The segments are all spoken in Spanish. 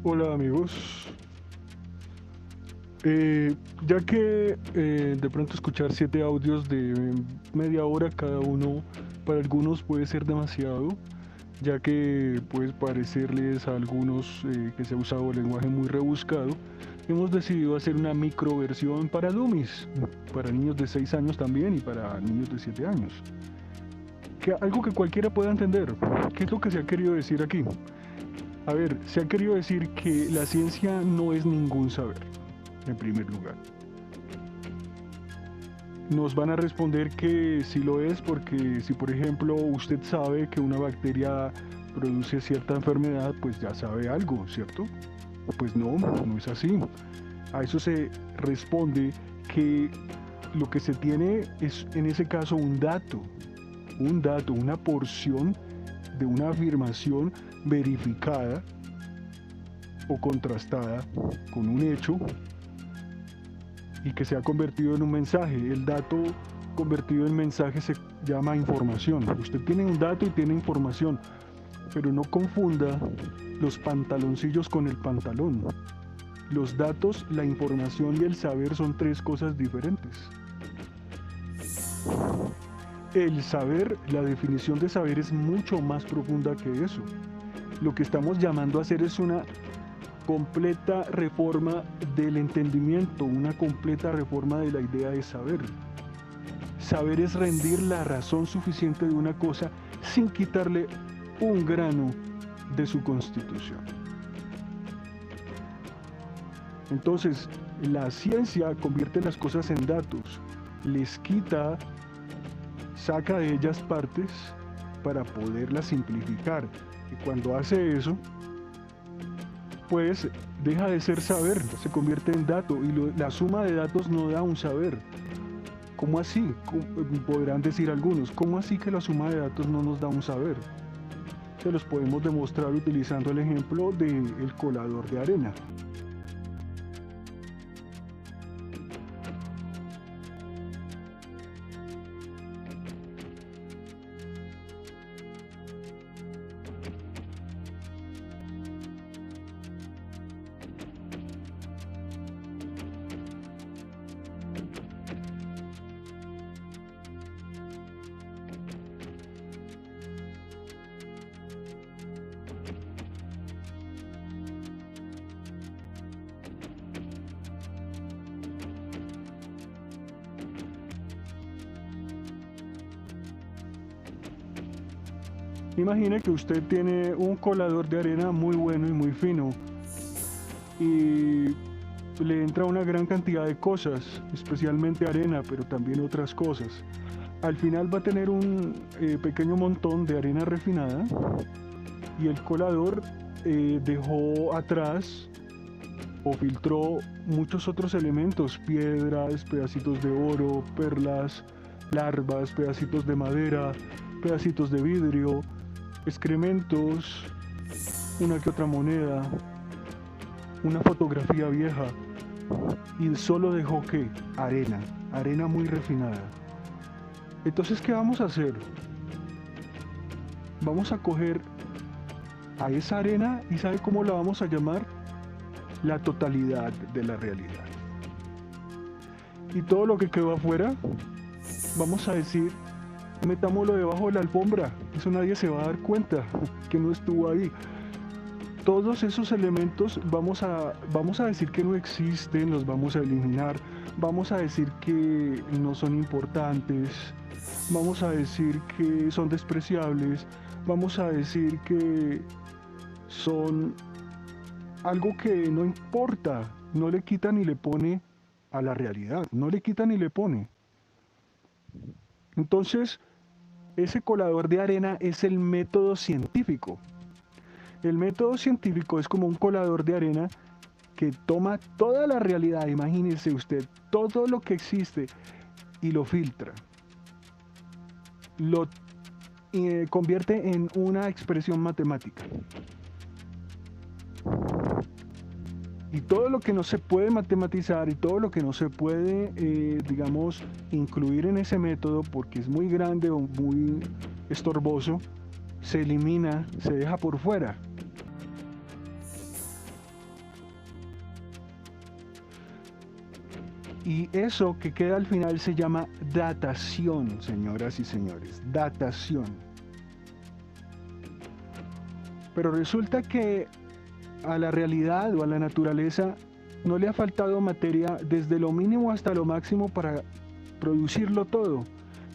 Hola amigos. Ya que de pronto escuchar 7 audios de media hora cada uno para algunos puede ser demasiado, ya que puede parecerles a algunos que se ha usado lenguaje muy rebuscado, hemos decidido hacer una microversión para dummies, para niños de 6 años también y para niños de 7 años. Algo que cualquiera pueda entender. ¿Qué es lo que se ha querido decir aquí? A ver, se ha querido decir que la ciencia no es ningún saber, en primer lugar. Nos van a responder que sí lo es porque si por ejemplo usted sabe que una bacteria produce cierta enfermedad, pues ya sabe algo, ¿cierto? Pues no, no es así. A eso se responde que lo que se tiene es en ese caso un dato, una porción de una afirmación verificada o contrastada con un hecho y que se ha convertido en un mensaje. El dato convertido en mensaje se llama información. Usted tiene un dato y tiene información, pero no confunda los pantaloncillos con el pantalón. Los datos, la información y el saber son tres cosas diferentes. El saber, la definición de saber es mucho más profunda que eso. Lo que estamos llamando a hacer es una completa reforma del entendimiento, una completa reforma de la idea de saber. Saber es rendir la razón suficiente de una cosa sin quitarle un grano de su constitución. Entonces, la ciencia convierte las cosas en datos, les quita, saca de ellas partes para poderlas simplificar. Y cuando hace eso, pues deja de ser saber, se convierte en dato y la suma de datos no da un saber. ¿Cómo así? Podrán decir algunos, ¿cómo así que la suma de datos no nos da un saber? Se los podemos demostrar utilizando el ejemplo del colador de arena. Imagine que usted tiene un colador de arena muy bueno y muy fino y le entra una gran cantidad de cosas, especialmente arena, pero también otras cosas. Al final va a tener un pequeño montón de arena refinada y el colador dejó atrás o filtró muchos otros elementos, piedras, pedacitos de oro, perlas, larvas, pedacitos de madera, pedacitos de vidrio, excrementos, una que otra moneda, una fotografía vieja y solo dejó que arena, arena muy refinada. Entonces, ¿qué vamos a hacer? Vamos a coger a esa arena y ¿sabe cómo la vamos a llamar? La totalidad de la realidad. Y todo lo que quedó afuera, vamos a decir, metámoslo debajo de la alfombra, eso nadie se va a dar cuenta que no estuvo ahí. Todos esos elementos vamos a decir que no existen, los vamos a eliminar, vamos a decir que no son importantes, vamos a decir que son despreciables, vamos a decir que son algo que no importa, no le quita ni le pone a la realidad, no le quita ni le pone. Entonces, ese colador de arena es el método científico. El método científico es como un colador de arena que toma toda la realidad, imagínese usted, todo lo que existe y lo filtra. Lo convierte en una expresión matemática. Y todo lo que no se puede matematizar y todo lo que no se puede, incluir en ese método porque es muy grande o muy estorboso, se elimina, se deja por fuera. Y eso que queda al final se llama datación, señoras y señores, datación. Pero resulta que a la realidad o a la naturaleza no le ha faltado materia desde lo mínimo hasta lo máximo para producirlo todo.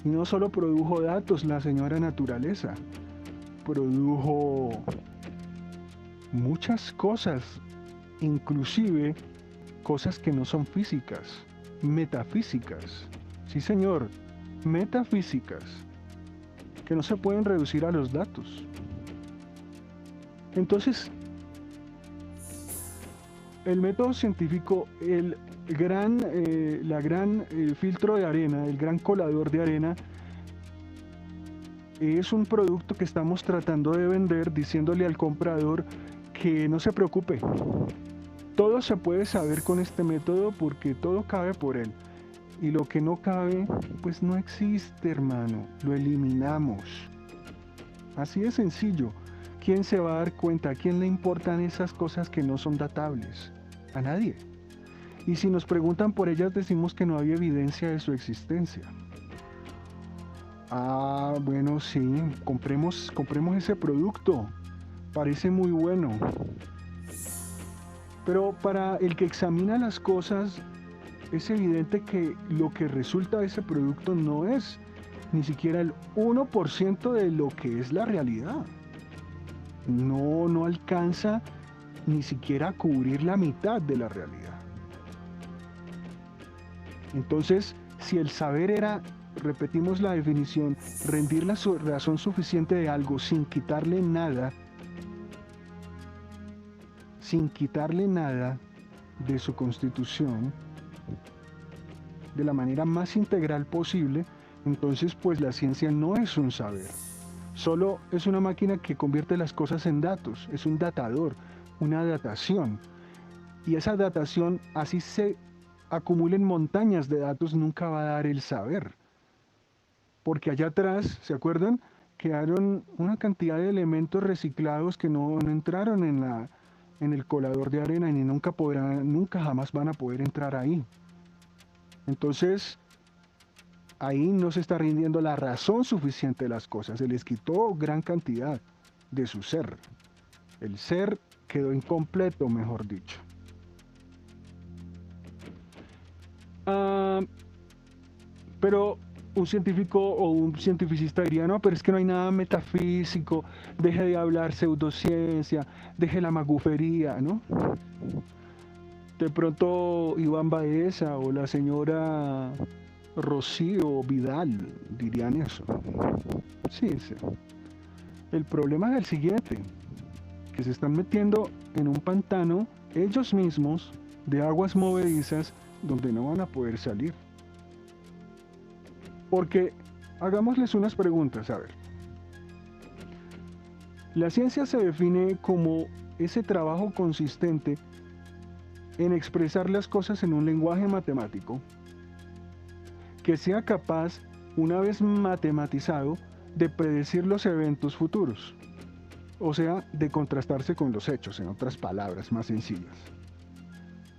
Y no solo produjo datos la señora naturaleza, produjo muchas cosas, inclusive cosas que no son físicas, metafísicas. Sí, señor, metafísicas, que no se pueden reducir a los datos. Entonces, el método científico, el gran filtro de arena, el gran colador de arena, es un producto que estamos tratando de vender diciéndole al comprador que no se preocupe. Todo se puede saber con este método porque todo cabe por él. Y lo que no cabe, pues no existe, hermano. Lo eliminamos. Así de sencillo. ¿Quién se va a dar cuenta? ¿A quién le importan esas cosas que no son datables? A nadie. Y si nos preguntan por ellas, decimos que no hay evidencia de su existencia. Ah, bueno, sí, compremos ese producto. Parece muy bueno. Pero para el que examina las cosas, es evidente que lo que resulta de ese producto no es ni siquiera el 1% de lo que es la realidad. No alcanza ni siquiera a cubrir la mitad de la realidad. Entonces, si el saber era, repetimos la definición, rendir la razón suficiente de algo sin quitarle nada de su constitución, de la manera más integral posible, entonces pues la ciencia no es un saber. Solo es una máquina que convierte las cosas en datos, es un datador, una datación. Y esa datación, así se acumulen montañas de datos, nunca va a dar el saber. Porque allá atrás, ¿se acuerdan? Quedaron una cantidad de elementos reciclados que no entraron en el colador de arena y nunca jamás van a poder entrar ahí. Entonces, ahí no se está rindiendo la razón suficiente de las cosas, se les quitó gran cantidad de su ser. El ser quedó incompleto, mejor dicho. Pero un científico o un cientificista diría, no, pero es que no hay nada metafísico, deje de hablar pseudociencia, deje la magufería, ¿no? De pronto Iván Baeza o la señora Rocío Vidal dirían eso. Sí. El problema es el siguiente, que se están metiendo en un pantano ellos mismos de aguas movedizas donde no van a poder salir. Porque hagámosles unas preguntas, a ver. La ciencia se define como ese trabajo consistente en expresar las cosas en un lenguaje matemático que sea capaz, una vez matematizado, de predecir los eventos futuros, o sea, de contrastarse con los hechos, en otras palabras más sencillas.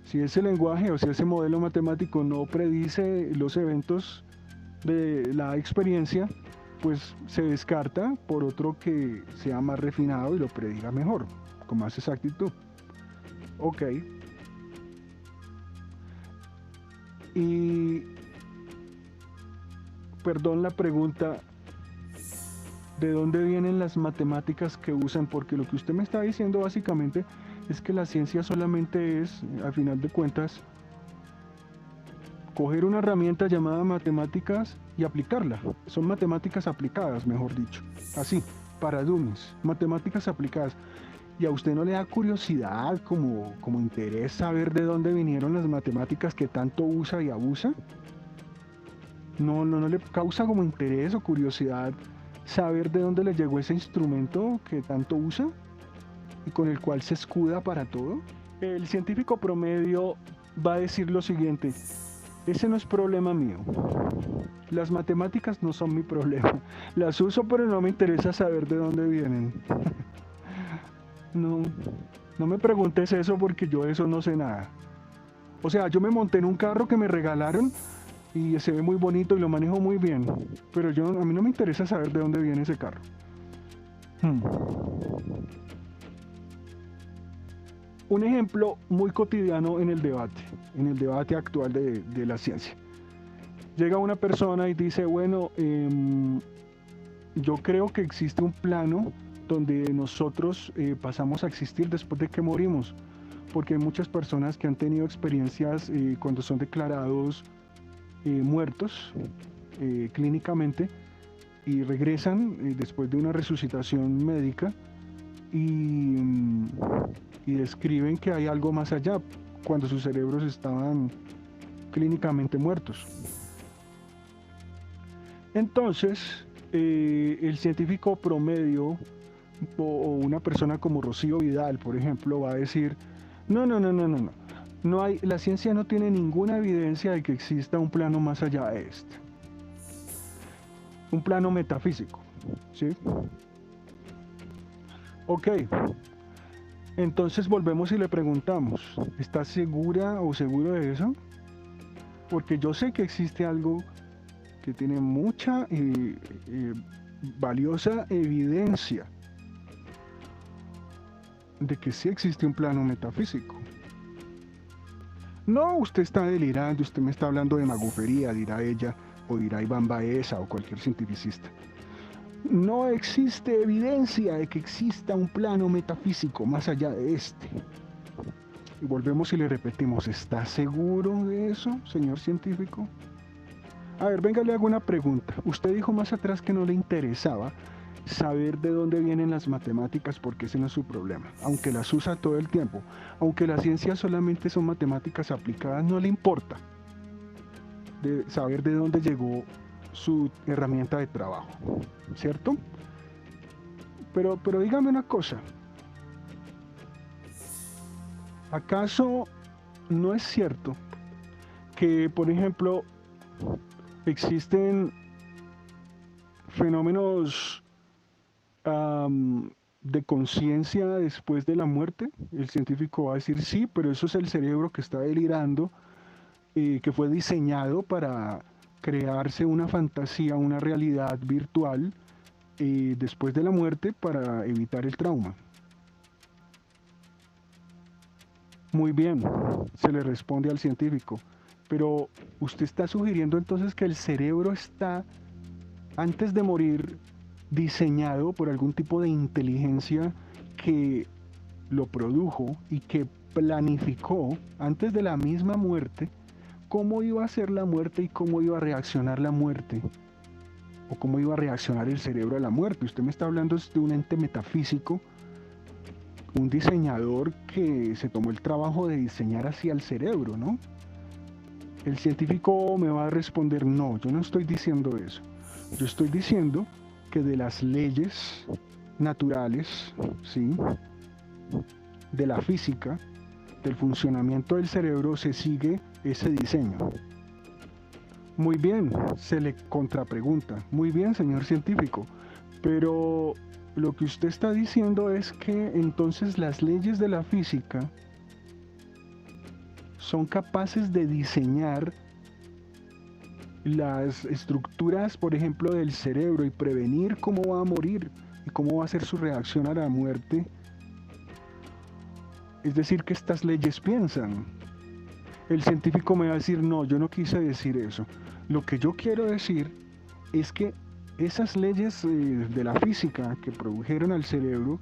Si ese lenguaje o si ese modelo matemático no predice los eventos de la experiencia, pues se descarta por otro que sea más refinado y lo prediga mejor, con más exactitud. Ok. Y perdón la pregunta, ¿de dónde vienen las matemáticas que usan? Porque lo que usted me está diciendo básicamente es que la ciencia solamente es, al final de cuentas, coger una herramienta llamada matemáticas y aplicarla. Son matemáticas aplicadas, mejor dicho. Así, para dummies, matemáticas aplicadas. ¿Y a usted no le da curiosidad, como interés saber de dónde vinieron las matemáticas que tanto usa y abusa? ¿No le causa como interés o curiosidad saber de dónde le llegó ese instrumento que tanto usa y con el cual se escuda para todo? El científico promedio va a decir lo siguiente: Ese no es problema mío. Las matemáticas no son mi problema. Las uso, pero no me interesa saber de dónde vienen. No, no me preguntes eso porque yo de eso no sé nada. O sea, yo me monté en un carro que me regalaron y se ve muy bonito y lo manejo muy bien. Pero a mí no me interesa saber de dónde viene ese carro. Hmm. Un ejemplo muy cotidiano en el debate actual de la ciencia. Llega una persona y dice, bueno, yo creo que existe un plano donde nosotros pasamos a existir después de que morimos, porque hay muchas personas que han tenido experiencias cuando son declarados muertos clínicamente y regresan después de una resucitación médica y, y describen que hay algo más allá cuando sus cerebros estaban clínicamente muertos. Entonces, el científico promedio o una persona como Rocío Vidal, por ejemplo, va a decir, no, no, no, no, no, no. La ciencia no tiene ninguna evidencia de que exista un plano más allá de este. Un plano metafísico, ¿sí? Ok, entonces volvemos y le preguntamos, ¿estás segura o seguro de eso? Porque yo sé que existe algo que tiene mucha valiosa evidencia de que sí existe un plano metafísico. No, usted está delirando, usted me está hablando de magufería, dirá ella, o dirá Iván Baeza o cualquier cientificista. No existe evidencia de que exista un plano metafísico más allá de este. Y volvemos y le repetimos, ¿está seguro de eso, señor científico? A ver, venga, le hago una pregunta. Usted dijo más atrás que no le interesaba saber de dónde vienen las matemáticas porque ese no es su problema, aunque las usa todo el tiempo. Aunque la ciencia solamente son matemáticas aplicadas, no le importa de saber de dónde llegó su herramienta de trabajo, ¿cierto? Pero dígame una cosa. ¿Acaso no es cierto que, por ejemplo, existen fenómenos de conciencia después de la muerte? El científico va a decir sí, pero eso es el cerebro que está delirando, que fue diseñado para crearse una fantasía, una realidad virtual después de la muerte para evitar el trauma. Muy bien, se le responde al científico, pero usted está sugiriendo entonces que el cerebro está, antes de morir, diseñado por algún tipo de inteligencia que lo produjo y que planificó antes de la misma muerte cómo iba a ser la muerte y cómo iba a reaccionar la muerte, o cómo iba a reaccionar el cerebro a la muerte. Usted me está hablando de un ente metafísico, un diseñador que se tomó el trabajo de diseñar hacia el cerebro, ¿no? El científico me va a responder, no, yo no estoy diciendo eso. Yo estoy diciendo que de las leyes naturales, ¿sí?, de la física, del funcionamiento del cerebro, se sigue ese diseño. Muy bien, se le contrapregunta. Muy bien, señor científico, pero lo que usted está diciendo es que entonces las leyes de la física son capaces de diseñar las estructuras, por ejemplo, del cerebro y prevenir cómo va a morir y cómo va a ser su reacción a la muerte. Es decir, que estas leyes piensan. El científico me va a decir, no, yo no quise decir eso. Lo que yo quiero decir es que esas leyes de la física que produjeron al cerebro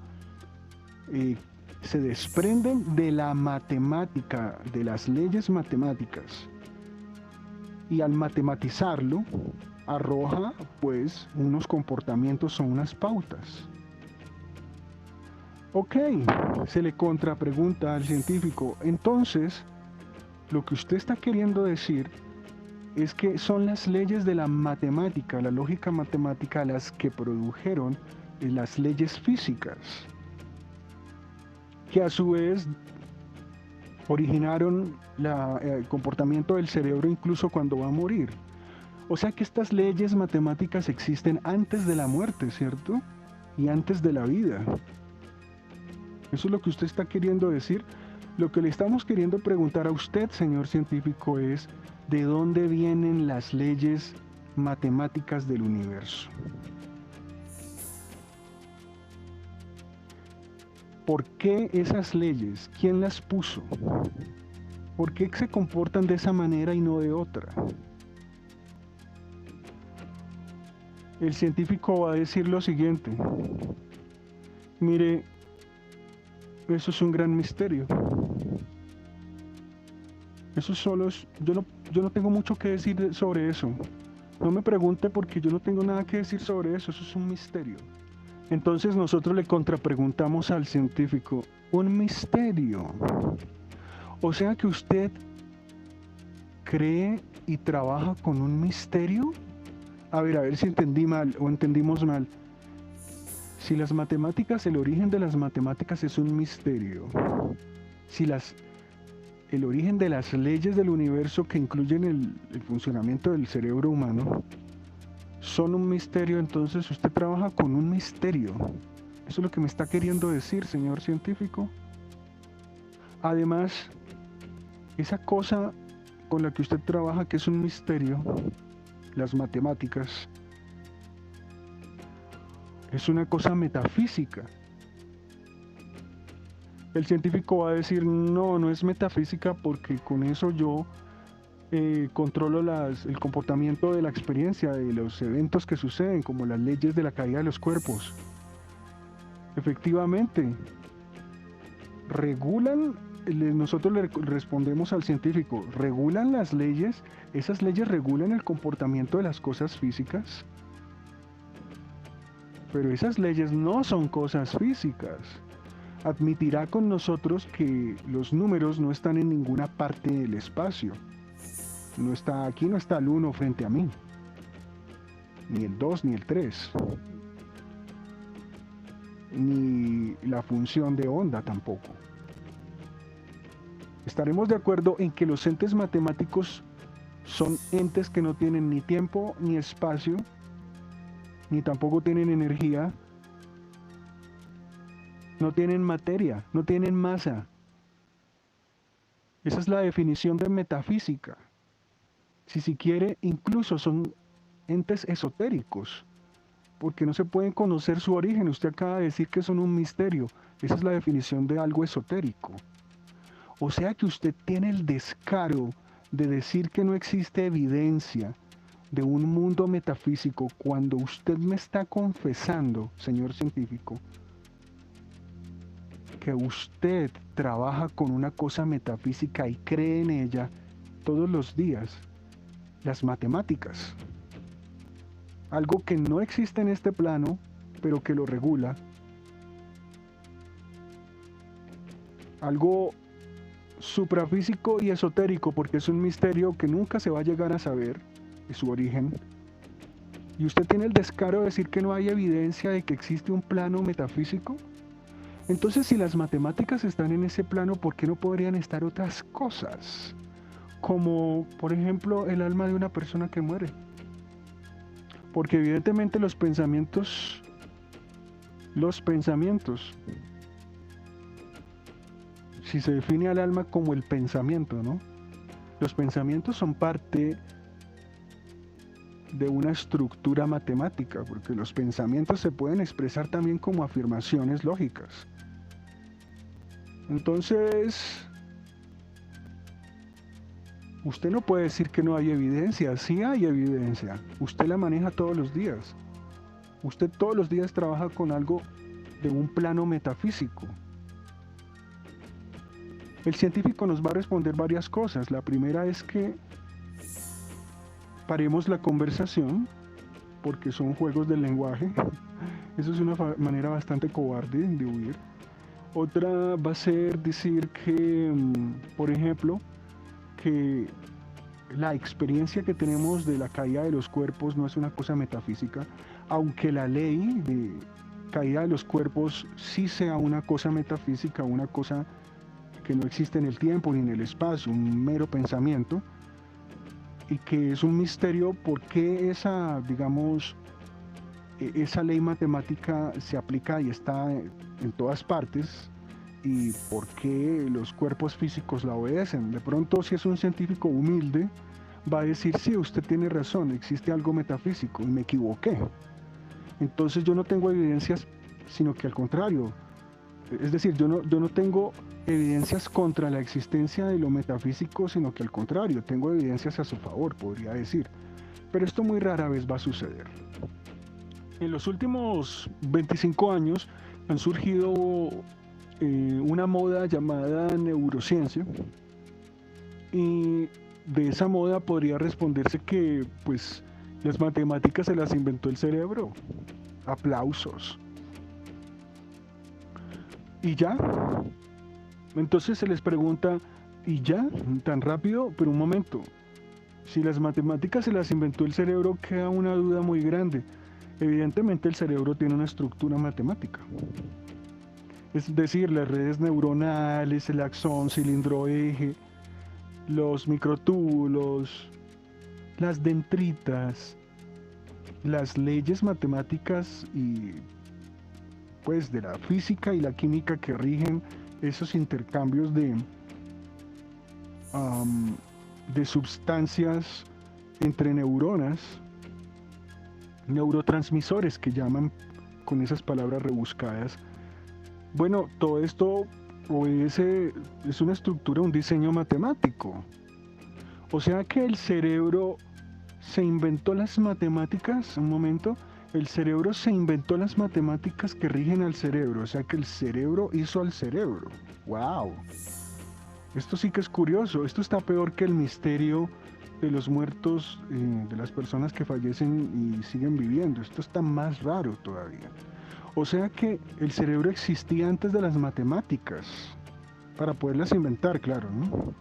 se desprenden de la matemática, de las leyes matemáticas. Y al matematizarlo, arroja pues unos comportamientos o unas pautas. Ok, se le contrapregunta al científico, entonces, lo que usted está queriendo decir es que son las leyes de la matemática, la lógica matemática, las que produjeron las leyes físicas, que a su vez originaron el comportamiento del cerebro incluso cuando va a morir. O sea que estas leyes matemáticas existen antes de la muerte, ¿cierto? Y antes de la vida. Eso es lo que usted está queriendo decir. Lo que le estamos queriendo preguntar a usted, señor científico, es ¿de dónde vienen las leyes matemáticas del universo? ¿Por qué esas leyes? ¿Quién las puso? ¿Por qué se comportan de esa manera y no de otra? El científico va a decir lo siguiente: mire, eso es un gran misterio. Eso solo es, yo no tengo mucho que decir sobre eso. No me pregunte porque yo no tengo nada que decir sobre eso, eso es un misterio. Entonces nosotros le contrapreguntamos al científico, un misterio. O sea que usted cree y trabaja con un misterio. A ver si entendí mal o entendimos mal. Si las matemáticas, el origen de las matemáticas es un misterio. Si el origen de las leyes del universo que incluyen el funcionamiento del cerebro humano son un misterio, entonces usted trabaja con un misterio. Eso es lo que me está queriendo decir, señor científico. Además, esa cosa con la que usted trabaja, que es un misterio, las matemáticas, es una cosa metafísica. El científico va a decir, no, no es metafísica porque con eso yo controlo el comportamiento de la experiencia, de los eventos que suceden, como las leyes de la caída de los cuerpos. Efectivamente, regulan, nosotros le respondemos al científico, ¿regulan las leyes? ¿Esas leyes regulan el comportamiento de las cosas físicas? Pero esas leyes no son cosas físicas. Admitirá con nosotros que los números no están en ninguna parte del espacio. Aquí no está el 1 frente a mí, ni el 2 ni el 3, ni la función de onda tampoco. Estaremos de acuerdo en que los entes matemáticos son entes que no tienen ni tiempo ni espacio, ni tampoco tienen energía, no tienen materia, no tienen masa. Esa es la definición de metafísica. Si quiere, incluso son entes esotéricos, porque no se pueden conocer su origen. Usted acaba de decir que son un misterio. Esa es la definición de algo esotérico. O sea que usted tiene el descaro de decir que no existe evidencia de un mundo metafísico cuando usted me está confesando, señor científico, que usted trabaja con una cosa metafísica y cree en ella todos los días, las matemáticas. Algo que no existe en este plano, pero que lo regula. Algo suprafísico y esotérico, porque es un misterio que nunca se va a llegar a saber de su origen. ¿Y usted tiene el descaro de decir que no hay evidencia de que existe un plano metafísico? Entonces, si las matemáticas están en ese plano, ¿por qué no podrían estar otras cosas? Como, por ejemplo, el alma de una persona que muere. Porque evidentemente los pensamientos, si se define al alma como el pensamiento, ¿no? Los pensamientos son parte de una estructura matemática, porque los pensamientos se pueden expresar también como afirmaciones lógicas. Entonces, usted no puede decir que no hay evidencia. Sí hay evidencia. Usted la maneja todos los días. Usted todos los días trabaja con algo de un plano metafísico. El científico nos va a responder varias cosas. La primera es que paremos la conversación, porque son juegos del lenguaje. Eso es una manera bastante cobarde de huir. Otra va a ser decir que, por ejemplo, que la experiencia que tenemos de la caída de los cuerpos no es una cosa metafísica, aunque la ley de caída de los cuerpos sí sea una cosa metafísica, una cosa que no existe en el tiempo ni en el espacio, un mero pensamiento, y que es un misterio por qué esa, digamos, esa ley matemática se aplica y está en todas partes, y por qué los cuerpos físicos la obedecen. De pronto, si es un científico humilde, va a decir, sí, usted tiene razón, existe algo metafísico y me equivoqué. Entonces yo no tengo evidencias, sino que al contrario, es decir, yo no tengo evidencias contra la existencia de lo metafísico, sino que al contrario, tengo evidencias a su favor, podría decir. Pero esto muy rara vez va a suceder. En los últimos 25 años han surgido una moda llamada neurociencia, y de esa moda podría responderse que pues las matemáticas se las inventó el cerebro. Aplausos. ¿Y ya? Entonces se les pregunta, ¿y ya? ¿Tan rápido? Pero un momento. Si las matemáticas se las inventó el cerebro, queda una duda muy grande. Evidentemente el cerebro tiene una estructura matemática. Es decir, las redes neuronales, el axón, cilindro eje, los microtúbulos, las dendritas, las leyes matemáticas y pues de la física y la química que rigen esos intercambios de sustancias entre neuronas, neurotransmisores que llaman con esas palabras rebuscadas. Bueno, todo esto obedece, es una estructura, un diseño matemático. O sea que el cerebro se inventó las matemáticas, un momento, el cerebro se inventó las matemáticas que rigen al cerebro, o sea que el cerebro hizo al cerebro. ¡Wow! Esto sí que es curioso, esto está peor que el misterio de los muertos, de las personas que fallecen y siguen viviendo, esto está más raro todavía. O sea que el cerebro existía antes de las matemáticas, para poderlas inventar, claro, ¿no?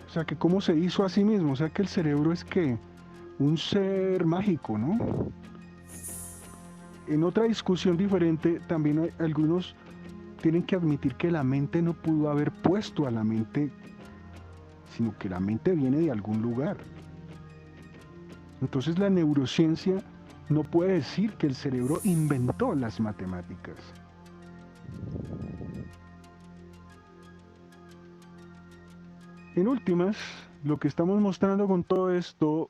O sea que cómo se hizo a sí mismo, o sea que el cerebro es que un ser mágico, ¿no? En otra discusión diferente, también hay algunos tienen que admitir que la mente no pudo haber puesto a la mente, sino que la mente viene de algún lugar. Entonces la neurociencia no puede decir que el cerebro inventó las matemáticas. En últimas, lo que estamos mostrando con todo esto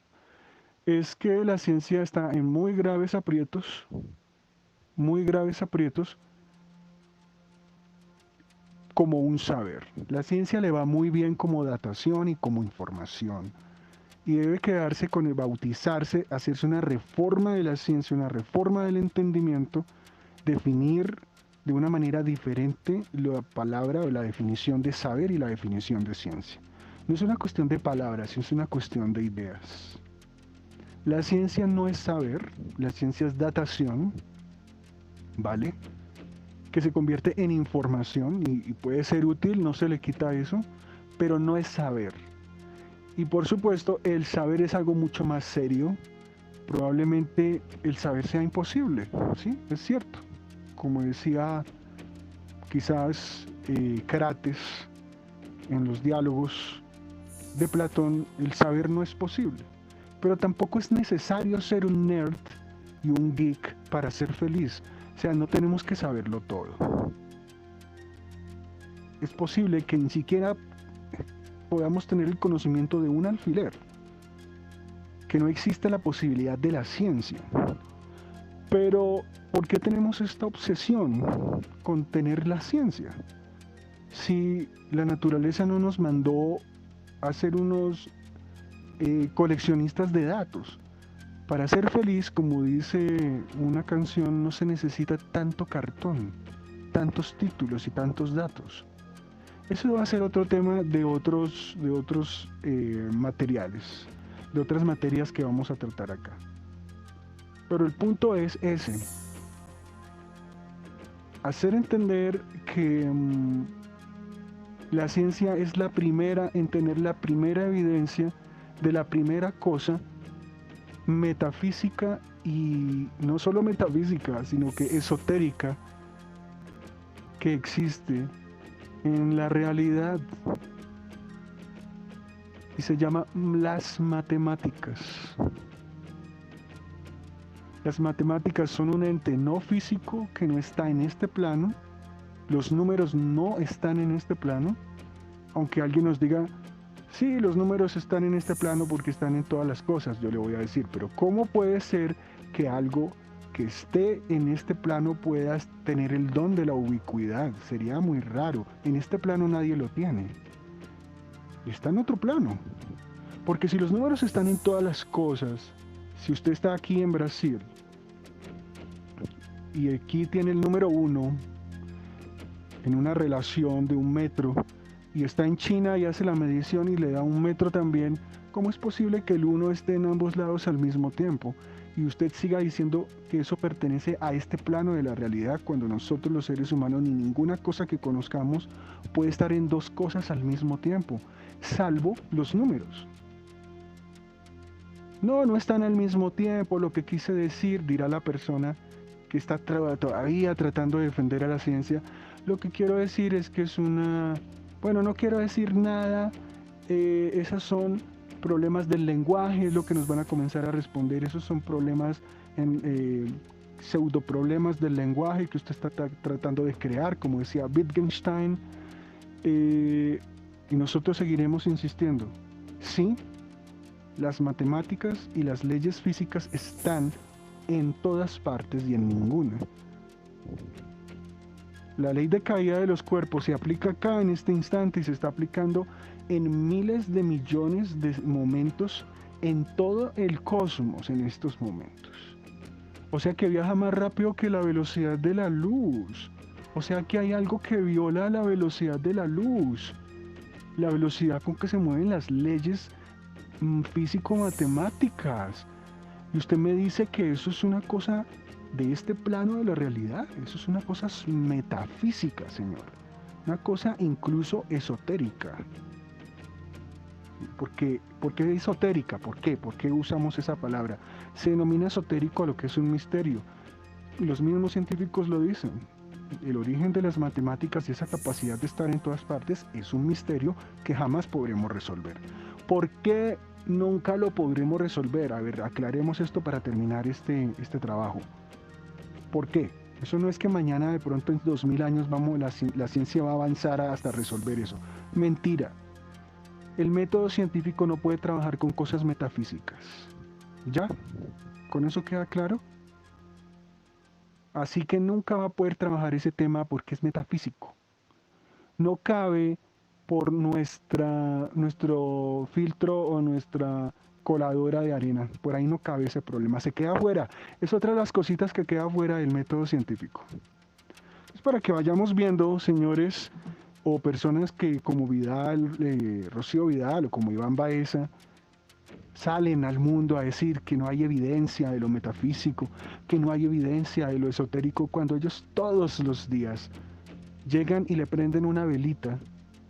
es que la ciencia está en muy graves aprietos, como un saber. La ciencia le va muy bien como datación y como información, y debe quedarse con el bautizarse, hacerse una reforma de la ciencia, una reforma del entendimiento, definir de una manera diferente la palabra o la definición de saber y la definición de ciencia. No es una cuestión de palabras, es una cuestión de ideas. La ciencia no es saber, la ciencia es datación, ¿vale? Que se convierte en información y puede ser útil, no se le quita eso, pero no es saber. Y por supuesto, el saber es algo mucho más serio. Probablemente el saber sea imposible, ¿sí? Es cierto. Como decía quizás Crates en los diálogos de Platón, el saber no es posible. Pero tampoco es necesario ser un nerd y un geek para ser feliz. O sea, no tenemos que saberlo todo. Es posible que ni siquiera podamos tener el conocimiento de un alfiler, que no existe la posibilidad de la ciencia. Pero, ¿por qué tenemos esta obsesión con tener la ciencia? Si la naturaleza no nos mandó a ser unos coleccionistas de datos. Para ser feliz, como dice una canción, no se necesita tanto cartón, tantos títulos y tantos datos. Eso va a ser otro tema de otros materiales, de otras materias que vamos a tratar acá. Pero el punto es ese. Hacer entender que la ciencia es la primera en tener la primera evidencia de la primera cosa metafísica, y no solo metafísica, sino que esotérica, que existe en la realidad y se llama las matemáticas. Las matemáticas son un ente no físico que no está en este plano. Los números no están en este plano, aunque alguien nos diga, sí, los números están en este plano porque están en todas las cosas, yo le voy a decir, pero ¿cómo puede ser que algo que esté en este plano pueda tener el don de la ubicuidad? Sería muy raro. En este plano nadie lo tiene. Está en otro plano. Porque si los números están en todas las cosas, si usted está aquí en Brasil y aquí tiene el número 1 en una relación de 1 metro y está en China y hace la medición y le da 1 metro también, ¿cómo es posible que el 1 esté en ambos lados al mismo tiempo? Y usted siga diciendo que eso pertenece a este plano de la realidad cuando nosotros los seres humanos ni ninguna cosa que conozcamos puede estar en 2 cosas al mismo tiempo, salvo los números. No están al mismo tiempo, lo que quise decir, dirá la persona que está todavía tratando de defender a la ciencia. Lo que quiero decir es que es una... Bueno, no quiero decir nada, esos son problemas del lenguaje, es lo que nos van a comenzar a responder, esos son problemas, pseudo problemas del lenguaje que usted está tratando de crear, como decía Wittgenstein, y nosotros seguiremos insistiendo. Sí, las matemáticas y las leyes físicas están en todas partes y en ninguna. La ley de caída de los cuerpos se aplica acá en este instante y se está aplicando en miles de millones de momentos en todo el cosmos en estos momentos. O sea que viaja más rápido que la velocidad de la luz. O sea que hay algo que viola la velocidad de la luz. La velocidad con que se mueven las leyes físico-matemáticas. Y usted me dice que eso es una cosa de este plano de la realidad. Eso es una cosa metafísica, señor. Una cosa incluso esotérica. ¿Por qué esotérica? ¿Por qué? ¿Por qué usamos esa palabra? Se denomina esotérico a lo que es un misterio. Los mismos científicos lo dicen. El origen de las matemáticas y esa capacidad de estar en todas partes es un misterio que jamás podremos resolver. ¿Por qué nunca lo podremos resolver? A ver, aclaremos esto para terminar este trabajo. ¿Por qué? Eso no es que mañana de pronto en 2000 años la ciencia va a avanzar hasta resolver eso. Mentira. El método científico no puede trabajar con cosas metafísicas. ¿Ya? ¿Con eso queda claro? Así que nunca va a poder trabajar ese tema porque es metafísico. No cabe por nuestro filtro o nuestra coladora de arena. Por ahí no cabe ese problema. Se queda afuera. Es otra de las cositas que queda fuera del método científico. Es para que vayamos viendo, señores, o personas que como Vidal, Rocío Vidal o como Iván Baeza, salen al mundo a decir que no hay evidencia de lo metafísico, que no hay evidencia de lo esotérico, cuando ellos todos los días llegan y le prenden una velita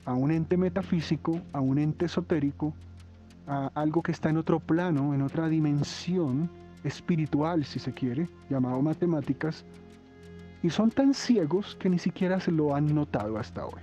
a un ente metafísico, a un ente esotérico, a algo que está en otro plano, en otra dimensión espiritual, si se quiere, llamado matemáticas, y son tan ciegos que ni siquiera se lo han notado hasta hoy.